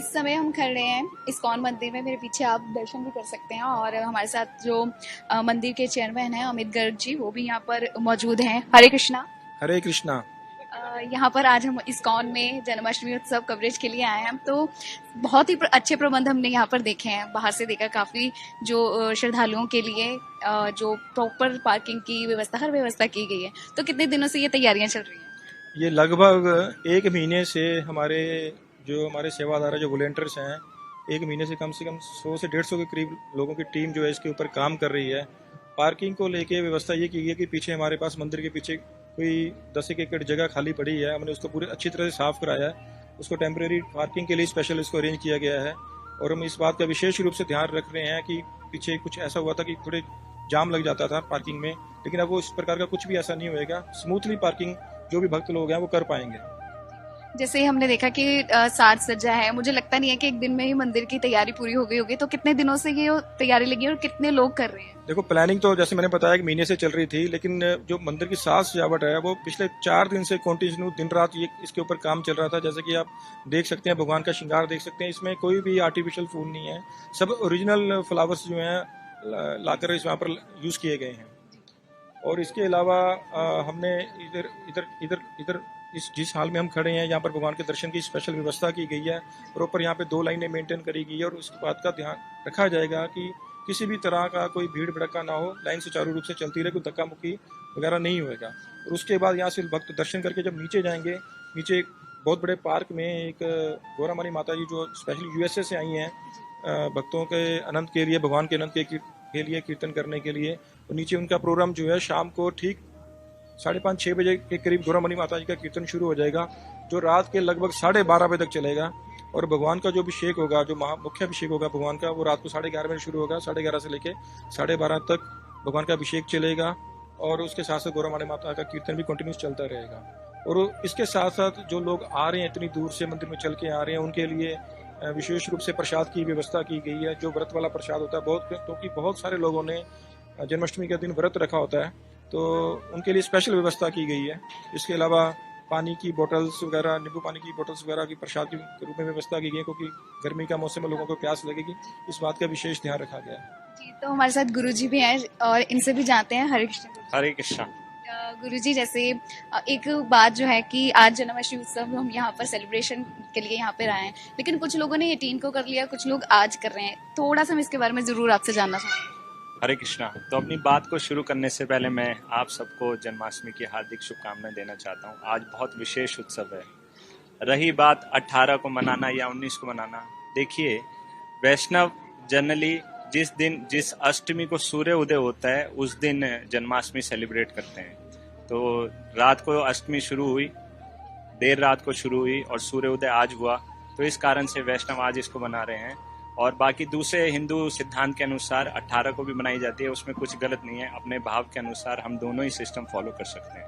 इस समय हम खड़े हैं इस्कॉन मंदिर में। मेरे पीछे आप दर्शन भी कर सकते हैं और हमारे साथ जो मंदिर के चेयरमैन हैं अमित गर्ग जी, वो भी यहाँ पर मौजूद हैं। हरे कृष्णा। हरे कृष्णा। यहाँ पर आज हम इस्कॉन में जन्माष्टमी उत्सव कवरेज के लिए आए हैं, तो बहुत ही अच्छे प्रबंध हमने यहाँ पर देखे हैं। बाहर से देखा काफ़ी जो श्रद्धालुओं के लिए जो प्रॉपर पार्किंग की व्यवस्था, हर व्यवस्था की गई है। तो कितने दिनों से ये तैयारियां चल रही हैं? ये लगभग एक महीने से हमारे सेवादार जो वॉलेंटियर्स हैं, एक महीने से कम 100 से 150 के करीब लोगों की टीम जो है इसके ऊपर काम कर रही है। पार्किंग को लेके व्यवस्था ये की गई है कि पीछे हमारे पास मंदिर के पीछे कोई 10 एकड़ जगह खाली पड़ी है, हमने उसको पूरे अच्छी तरह से साफ कराया है। उसको टेम्परेरी पार्किंग के लिए स्पेशल इसको अरेंज किया गया है। और हम इस बात का विशेष रूप से ध्यान रख रहे हैं कि पीछे कुछ ऐसा हुआ था कि थोड़े जाम लग जाता था पार्किंग में, लेकिन अब वो इस प्रकार का कुछ भी ऐसा नहीं होएगा। स्मूथली पार्किंग जो भी भक्त लोग हैं वो कर पाएंगे। जैसे हमने देखा कि साज सज्जा है, मुझे लगता नहीं है कि एक दिन में ही मंदिर की तैयारी पूरी हो गई होगी। तो कितने दिनों से ये तैयारी लगी है और कितने लोग कर रहे हैं? देखो, प्लानिंग तो जैसे मैंने बताया कि महीने से चल रही थी, लेकिन जो मंदिर की साज सजावट है वो पिछले 4 दिन से कंटिन्यू दिन रात ये इसके ऊपर काम चल रहा था। जैसे कि आप देख सकते हैं, भगवान का श्रृंगार देख सकते हैं, इसमें कोई भी आर्टिफिशियल फूल नहीं है, सब ओरिजिनल फ्लावर्स जो हैं लाकर इस वहाँ पर यूज किए गए हैं। और इसके अलावा हमने इधर इधर इधर इधर जिस हाल में हम खड़े हैं यहाँ पर भगवान के दर्शन की स्पेशल व्यवस्था की गई है। प्रॉपर यहाँ पे 2 लाइनें मेंटेन करी गई है और उसकी बात का ध्यान रखा जाएगा कि किसी भी तरह का कोई भीड़ भड़का ना हो, लाइन सुचारू रूप से चलती रहे, कोई धक्का मुक्की वगैरह नहीं होएगा। और उसके बाद यहाँ से भक्त दर्शन करके जब नीचे जाएंगे, नीचे एक बहुत बड़े पार्क में एक गौरामानी माता जी जो स्पेशल यूएसए से आई हैं भक्तों के आनंद के लिए, भगवान के आनंद के लिए कीर्तन करने के लिए। और नीचे उनका प्रोग्राम जो है शाम को ठीक 5:30-6 बजे के करीब गौरामणि माता जी का कीर्तन शुरू हो जाएगा, जो रात के लगभग 12:30 बजे तक चलेगा। और भगवान का जो अभिषेक होगा, जो मुख्य अभिषेक होगा भगवान का, वो रात को 11:30 बजे शुरू होगा। 11:30 से लेके 12:30 तक भगवान का अभिषेक चलेगा और उसके साथ साथ गौरामणि माता का कीर्तन भी कंटिन्यूस चलता रहेगा। और इसके साथ साथ जो लोग आ रहे हैं, इतनी दूर से मंदिर में चल के आ रहे हैं, उनके लिए विशेष रूप से प्रसाद की व्यवस्था की गई है। जो व्रत वाला प्रसाद होता है, क्योंकि बहुत सारे लोगों ने जन्माष्टमी के दिन व्रत रखा होता है, तो उनके लिए स्पेशल व्यवस्था की गई है। इसके अलावा पानी की बोतल्स वगैरह, नींबू पानी की बोतल्स वगैरह की प्रसाद के रूप में व्यवस्था की गई है, क्योंकि गर्मी का मौसम में लोगों को प्यास लगेगी, इस बात का विशेष ध्यान रखा गया है। जी, तो हमारे साथ गुरुजी भी हैं और इनसे भी जानते हैं। हरे कृष्ण। हरे कृष्णा। गुरुजी, जैसे एक बात जो है कि आज जन्माष्टमी उत्सव हम यहाँ पर सेलिब्रेशन के लिए यहाँ पर आए हैं, लेकिन कुछ लोगों ने 18 को कर लिया, कुछ लोग आज कर रहे हैं। थोड़ा सा हम इसके बारे में जरूर आपसे जानना चाहेंगे। हरे कृष्णा। तो अपनी बात को शुरू करने से पहले मैं आप सबको जन्माष्टमी की हार्दिक शुभकामनाएं देना चाहता हूं। आज बहुत विशेष उत्सव है। रही बात 18 को मनाना या 19 को मनाना, देखिए वैष्णव जनरली जिस अष्टमी को सूर्य उदय होता है उस दिन जन्माष्टमी सेलिब्रेट करते हैं। तो रात को अष्टमी शुरू हुई, देर रात को शुरू हुई और सूर्य उदय आज हुआ, तो इस कारण से वैष्णव आज इसको मना रहे हैं। और बाकी दूसरे हिंदू सिद्धांत के अनुसार 18 को भी मनाई जाती है, उसमें कुछ गलत नहीं है। अपने भाव के अनुसार हम दोनों ही सिस्टम फॉलो कर सकते हैं।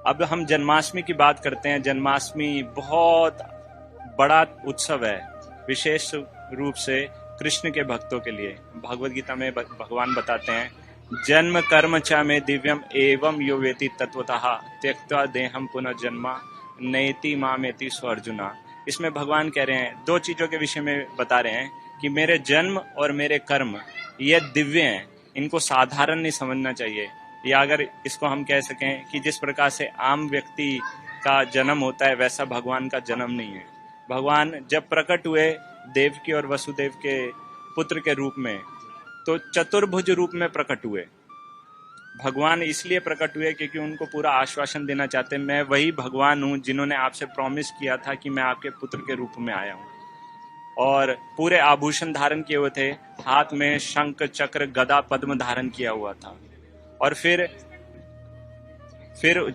अब हम जन्माष्टमी की बात करते हैं। जन्माष्टमी बहुत बड़ा उत्सव है, विशेष रूप से कृष्ण के भक्तों के लिए। भगवद गीता में भगवान बताते हैं, जन्म कर्म च में दिव्यम एवं यो वेति तत्वतः त्यक्त्वा देहम पुनर्जन्मा नैति मामेति स्व अर्जुना। इसमें भगवान कह रहे हैं, 2 चीजों के विषय में बता रहे हैं कि मेरे जन्म और मेरे कर्म ये दिव्य हैं, इनको साधारण नहीं समझना चाहिए। या अगर इसको हम कह सकें कि जिस प्रकार से आम व्यक्ति का जन्म होता है, वैसा भगवान का जन्म नहीं है। भगवान जब प्रकट हुए देवकी और वसुदेव के पुत्र के रूप में, तो चतुर्भुज रूप में प्रकट हुए। भगवान इसलिए प्रकट हुए क्योंकि उनको पूरा आश्वासन देना चाहते हैं, मैं वही भगवान हूँ जिन्होंने आपसे प्रॉमिस किया था कि मैं आपके पुत्र के रूप में आया हूँ। और पूरे आभूषण धारण किए हुए थे, हाथ में शंख चक्र गदा पद्म धारण किया हुआ था। और फिर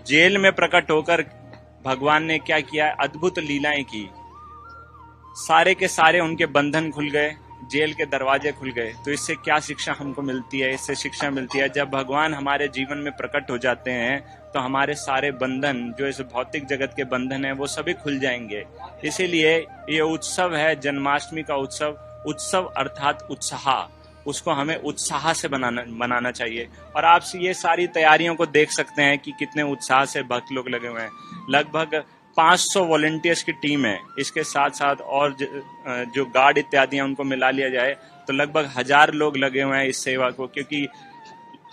जेल में प्रकट होकर भगवान ने क्या किया, अद्भुत लीलाएं की। सारे के सारे उनके बंधन खुल गए, जेल के दरवाजे खुल गए। तो इससे क्या शिक्षा हमको मिलती है? इससे शिक्षा मिलती है, जब भगवान हमारे जीवन में प्रकट हो जाते हैं तो हमारे सारे बंधन, जो इस भौतिक जगत के बंधन है, वो सभी खुल जाएंगे। इसीलिए ये उत्सव है जन्माष्टमी का उत्सव अर्थात उत्साह, उसको हमें उत्साह से मनाना चाहिए। और आप ये सारी तैयारियों को देख सकते हैं कि कितने उत्साह से भक्त लोग लगे हुए हैं। लगभग 500 वॉलंटियर्स की टीम है, इसके साथ साथ और जो गार्ड इत्यादि हैं उनको मिला लिया जाए तो लगभग 1000 लोग लगे हुए हैं इस सेवा को, क्योंकि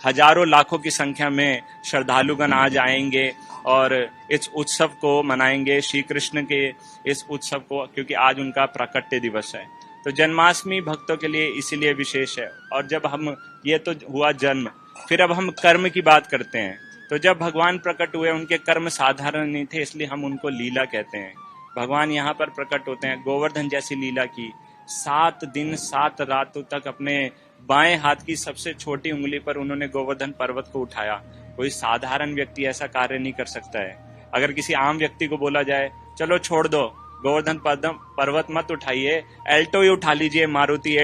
हजारों लाखों की संख्या में श्रद्धालुगण आज आएंगे और इस उत्सव को मनाएंगे, श्री कृष्ण के इस उत्सव को, क्योंकि आज उनका प्राकट्य दिवस है। तो जन्माष्टमी भक्तों के लिए इसीलिए विशेष है। और जब हम, ये तो हुआ जन्म, फिर अब हम कर्म की बात करते हैं। तो जब भगवान प्रकट हुए उनके कर्म साधारण नहीं थे, इसलिए हम उनको लीला कहते हैं। भगवान यहाँ पर प्रकट होते हैं, गोवर्धन जैसी लीला की। 7 दिन 7 रातों तक अपने बाएं हाथ की सबसे छोटी उंगली पर उन्होंने गोवर्धन पर्वत को उठाया। कोई साधारण व्यक्ति ऐसा कार्य नहीं कर सकता है। अगर किसी आम व्यक्ति को बोला जाए चलो छोड़ दो, गोवर्धन पर्वत मत उठाइए, एल्टो ही उठा लीजिए, मारुति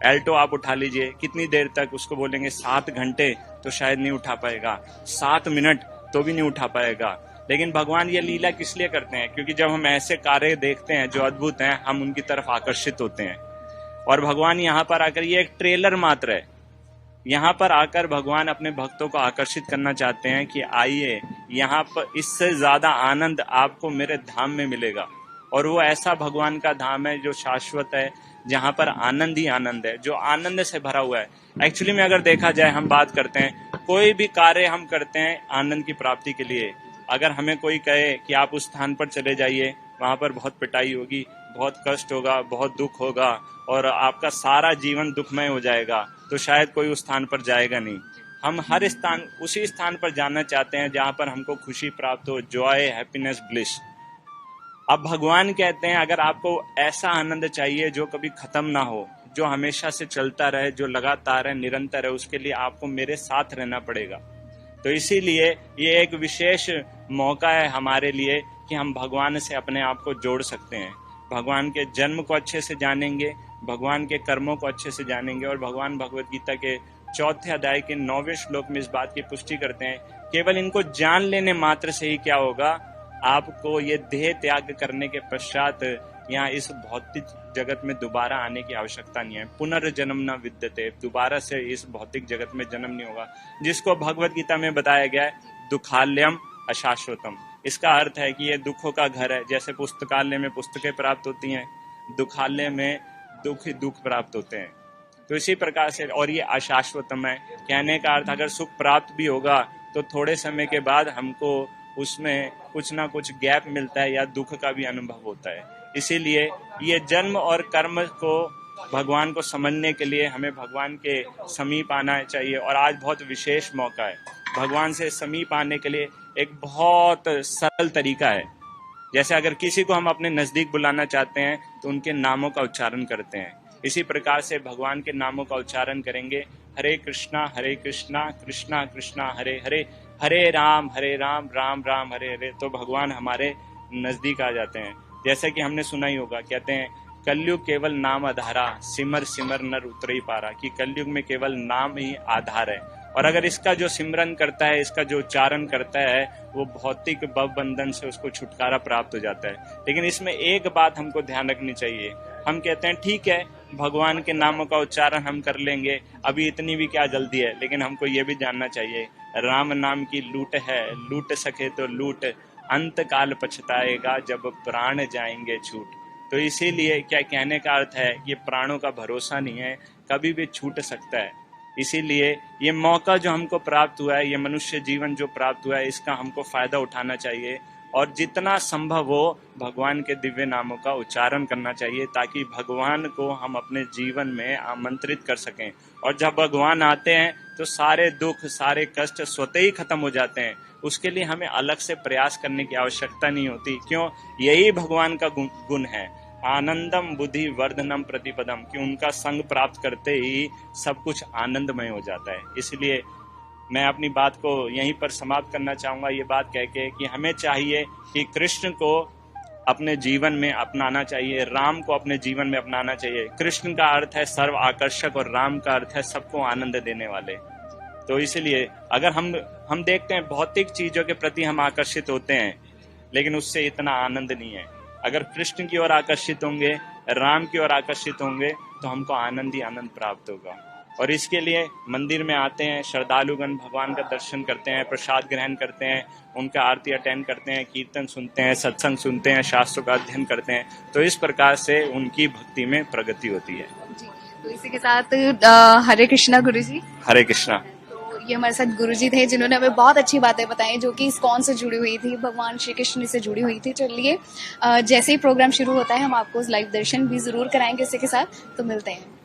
एल्टो आप उठा लीजिए, कितनी देर तक? उसको बोलेंगे 7 घंटे, तो शायद नहीं उठा पाएगा। 7 मिनट तो भी नहीं उठा पाएगा। लेकिन भगवान ये लीला किस लिए करते हैं? क्योंकि जब हम ऐसे कार्य देखते हैं जो अद्भुत हैं, हम उनकी तरफ आकर्षित होते हैं। और भगवान यहाँ पर आकर, ये एक ट्रेलर मात्र है, यहाँ पर आकर भगवान अपने भक्तों को आकर्षित करना चाहते हैं कि आइए, यहाँ पर इससे ज्यादा आनंद आपको मेरे धाम में मिलेगा। और वो ऐसा भगवान का धाम है जो शाश्वत है, जहाँ पर आनंद ही आनंद है, जो आनंद से भरा हुआ है। एक्चुअली में अगर देखा जाए, हम बात करते हैं, कोई भी कार्य हम करते हैं आनंद की प्राप्ति के लिए। अगर हमें कोई कहे कि आप उस स्थान पर चले जाइए, वहां पर बहुत पिटाई होगी, बहुत कष्ट होगा, बहुत दुख होगा और आपका सारा जीवन दुखमय हो जाएगा, तो शायद कोई उस स्थान पर जाएगा नहीं। हम हर स्थान, उसी स्थान पर जाना चाहते हैं जहां पर हमको खुशी प्राप्त हो, जॉय, हैप्पीनेस, ब्लिस। अब भगवान कहते हैं अगर आपको ऐसा आनंद चाहिए जो कभी खत्म ना हो, जो हमेशा से चलता रहे, जो लगातार है, निरंतर है, उसके लिए आपको मेरे साथ रहना पड़ेगा। तो इसीलिए ये एक विशेष मौका है हमारे लिए कि हम भगवान से अपने आप को जोड़ सकते हैं। भगवान के जन्म को अच्छे से जानेंगे, भगवान के कर्मों को अच्छे से जानेंगे। और भगवान भगवत गीता के 4थे अध्याय के 9वें श्लोक में इस बात की पुष्टि करते हैं, केवल इनको जान लेने मात्र से ही क्या होगा, आपको ये देह त्याग करने के पश्चात यहाँ इस भौतिक जगत में दोबारा आने की आवश्यकता नहीं है। पुनर्जन्म न विद्यते, दोबारा से इस भौतिक जगत में जन्म नहीं होगा, जिसको भगवत गीता में बताया गया है दुखालयम अशाश्वतम। इसका अर्थ है कि ये दुखों का घर है। जैसे पुस्तकालय में पुस्तकें प्राप्त होती हैं, दुखालय में दुख ही दुख प्राप्त होते हैं। तो इसी प्रकार से, और ये अशाश्वतम है, कहने का अर्थ अगर सुख प्राप्त भी होगा तो थोड़े समय के बाद हमको उसमें कुछ ना कुछ गैप मिलता है या दुख का भी अनुभव होता है। इसीलिए ये जन्म और कर्म को, भगवान को समझने के लिए हमें भगवान के समीप आना चाहिए। और आज बहुत विशेष मौका है। भगवान से समीप आने के लिए एक बहुत सरल तरीका है। जैसे अगर किसी को हम अपने नजदीक बुलाना चाहते हैं तो उनके नामों का उच्चारण करते हैं, इसी प्रकार से भगवान के नामों का उच्चारण करेंगे। हरे कृष्णा कृष्णा कृष्णा हरे हरे, हरे राम राम राम हरे हरे, तो भगवान हमारे नजदीक आ जाते हैं। जैसे कि हमने सुना ही होगा, कहते हैं कलयुग केवल नाम आधारा, सिमर सिमर नर उतरई पारा, कि कलयुग में केवल नाम ही आधार है। और अगर इसका जो सिमरन करता है, इसका जो उच्चारण करता है, वो भौतिक भव बंधन से उसको छुटकारा प्राप्त हो जाता है। लेकिन इसमें एक बात हमको ध्यान रखनी चाहिए। हम कहते हैं ठीक है, भगवान के नामों का उच्चारण हम कर लेंगे, अभी इतनी भी क्या जल्दी है। लेकिन हमको ये भी जानना चाहिए, राम नाम की लूट है, लूट सके तो लूट, अंत काल पछताएगा जब प्राण जाएंगे छूट। तो इसीलिए क्या कहने का अर्थ है, ये प्राणों का भरोसा नहीं है, कभी भी छूट सकता है। इसीलिए ये मौका जो हमको प्राप्त हुआ है, ये मनुष्य जीवन जो प्राप्त हुआ है, इसका हमको फायदा उठाना चाहिए और जितना संभव हो भगवान के दिव्य नामों का उच्चारण करना चाहिए, ताकि भगवान को हम अपने जीवन में आमंत्रित कर सकें। और जब भगवान आते हैं तो सारे दुख, सारे कष्ट स्वतः ही खत्म हो जाते हैं। उसके लिए हमें अलग से प्रयास करने की आवश्यकता नहीं होती। क्यों? यही भगवान का गुण है, आनंदम बुद्धि वर्धनम प्रतिपदम, कि उनका संग प्राप्त करते ही सब कुछ आनंदमय हो जाता है। इसलिए मैं अपनी बात को यहीं पर समाप्त करना चाहूंगा, ये बात कह के कि हमें चाहिए कि कृष्ण को अपने जीवन में अपनाना चाहिए, राम को अपने जीवन में अपनाना चाहिए। कृष्ण का अर्थ है सर्व आकर्षक और राम का अर्थ है सबको आनंद देने वाले। तो इसलिए अगर हम देखते हैं भौतिक चीजों के प्रति हम आकर्षित होते हैं, लेकिन उससे इतना आनंद नहीं है। अगर कृष्ण की ओर आकर्षित होंगे, राम की ओर आकर्षित होंगे, तो हमको आनंद ही आनंद प्राप्त होगा। और इसके लिए मंदिर में आते हैं श्रद्धालुगण, भगवान का दर्शन करते हैं, प्रसाद ग्रहण करते हैं, उनका आरती अटेंड करते हैं, कीर्तन सुनते हैं, सत्संग सुनते हैं, शास्त्रों का अध्ययन करते हैं। तो इस प्रकार से उनकी भक्ति में प्रगति होती है। जी, तो इसी के साथ हरे कृष्णा गुरु जी। हरे कृष्णा। तो ये हमारे साथ गुरु जी थे जिन्होंने हमें बहुत अच्छी बातें बताई जो कि इस्कॉन से जुड़ी हुई थी, भगवान श्री कृष्ण से जुड़ी हुई थी। चलिए जैसे ही प्रोग्राम शुरू होता है हम आपको लाइव दर्शन भी जरूर कराएंगे इसी के साथ। तो मिलते हैं।